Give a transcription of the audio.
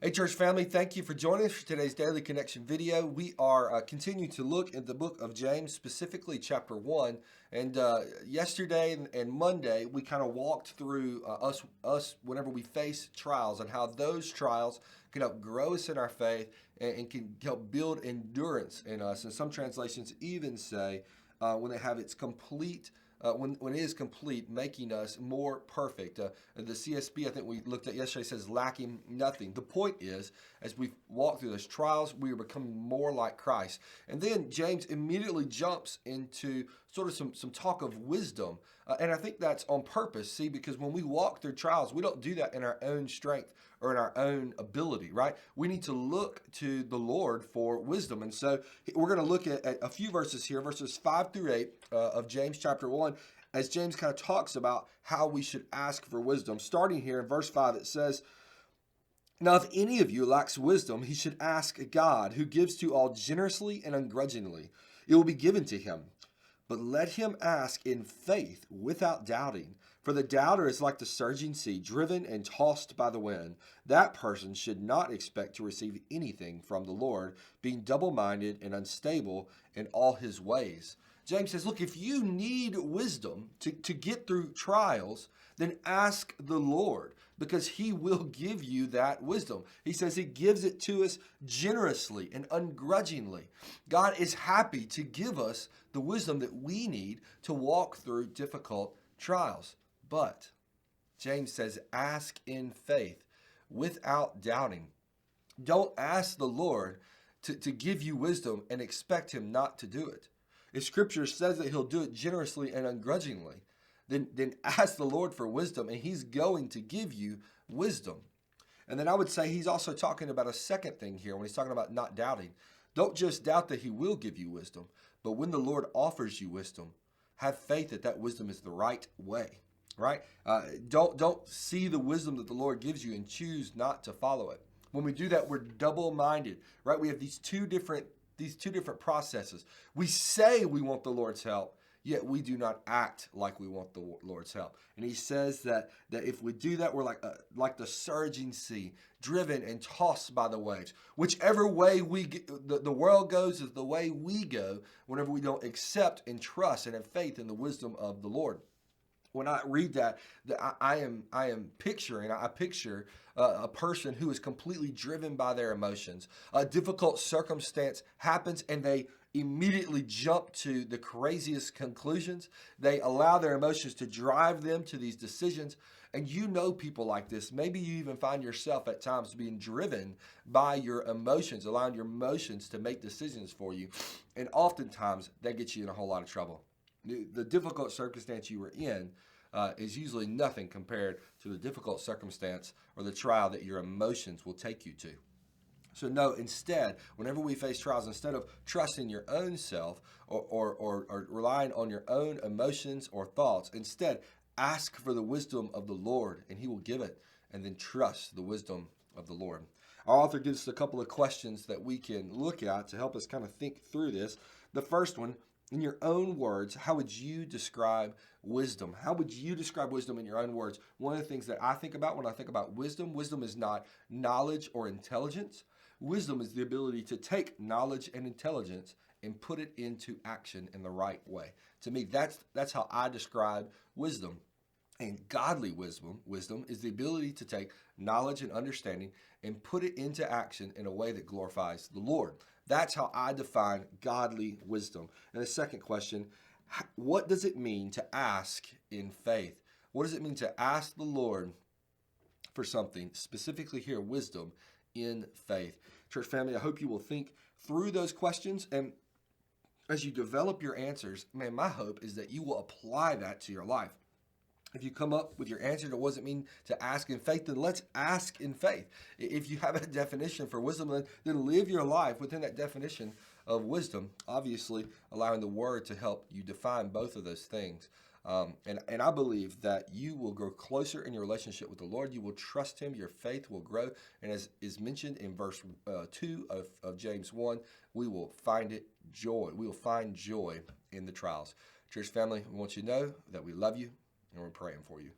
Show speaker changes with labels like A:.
A: Hey church family, thank you for joining us for today's Daily Connection video. We are continuing to look at the book of James, specifically chapter 1. And yesterday and Monday, we kind of walked through us whenever we face trials and how those trials can help grow us in our faith and can help build endurance in us. And some translations even say when they have its complete when it is complete, making us more perfect. The CSB, I think we looked at yesterday, says lacking nothing. The point is, as we walk through those trials, we are becoming more like Christ. And then James immediately jumps into sort of some talk of wisdom. And I think that's on purpose, see, because when we walk through trials, we don't do that in our own strength or in our own ability, right? We need to look to the Lord for wisdom. And so we're going to look at a few verses here, verses 5 through 8 of James chapter 1, as James kind of talks about how we should ask for wisdom. Starting here in verse 5, it says, "Now if any of you lacks wisdom, he should ask God, who gives to all generously and ungrudgingly. It will be given to him. But let him ask in faith without doubting. For the doubter is like the surging sea, driven and tossed by the wind. That person should not expect to receive anything from the Lord, being double-minded and unstable in all his ways." James says, look, if you need wisdom to get through trials, then ask the Lord, because he will give you that wisdom. He says he gives it to us generously and ungrudgingly. God is happy to give us the wisdom that we need to walk through difficult trials. But James says, ask in faith without doubting. Don't ask the Lord to give you wisdom and expect him not to do it. If Scripture says that he'll do it generously and ungrudgingly, then ask the Lord for wisdom, and he's going to give you wisdom. And then I would say he's also talking about a second thing here when he's talking about not doubting. Don't just doubt that he will give you wisdom, but when the Lord offers you wisdom, have faith that that wisdom is the right way, right? Don't see the wisdom that the Lord gives you and choose not to follow it. When we do that, we're double-minded, right? We have these two different processes. We say we want the Lord's help, yet we do not act like we want the Lord's help. And he says that if we do that, we're like the surging sea, driven and tossed by the waves. Whichever way the world goes is the way we go whenever we don't accept and trust and have faith in the wisdom of the Lord. When I read that I picture a person who is completely driven by their emotions. A difficult circumstance happens and they immediately jump to the craziest conclusions. They allow their emotions to drive them to these decisions. And you know people like this. Maybe you even find yourself at times being driven by your emotions, allowing your emotions to make decisions for you. And oftentimes that gets you in a whole lot of trouble. The difficult circumstance you were in is usually nothing compared to the difficult circumstance or the trial that your emotions will take you to. So no, instead, whenever we face trials, instead of trusting your own self or relying on your own emotions or thoughts, instead ask for the wisdom of the Lord and he will give it, and then trust the wisdom of the Lord. Our author gives us a couple of questions that we can look at to help us kind of think through this. The first one, in your own words, how would you describe wisdom? How would you describe wisdom in your own words? One of the things that I think about when I think about wisdom is not knowledge or intelligence. Wisdom is the ability to take knowledge and intelligence and put it into action in the right way. To me, that's how I describe wisdom. And godly wisdom is the ability to take knowledge and understanding and put it into action in a way that glorifies the Lord. That's how I define godly wisdom. And the second question, what does it mean to ask in faith? What does it mean to ask the Lord for something, specifically here, wisdom in faith? Church family, I hope you will think through those questions, and as you develop your answers, man, my hope is that you will apply that to your life. If you come up with your answer to what does it mean to ask in faith, then let's ask in faith. If you have a definition for wisdom, then live your life within that definition of wisdom, obviously allowing the Word to help you define both of those things. And I believe that you will grow closer in your relationship with the Lord. You will trust him. Your faith will grow. And as is mentioned in verse 2 of James 1, we will find joy. We will find joy in the trials. Church family, we want you to know that we love you and we're praying for you.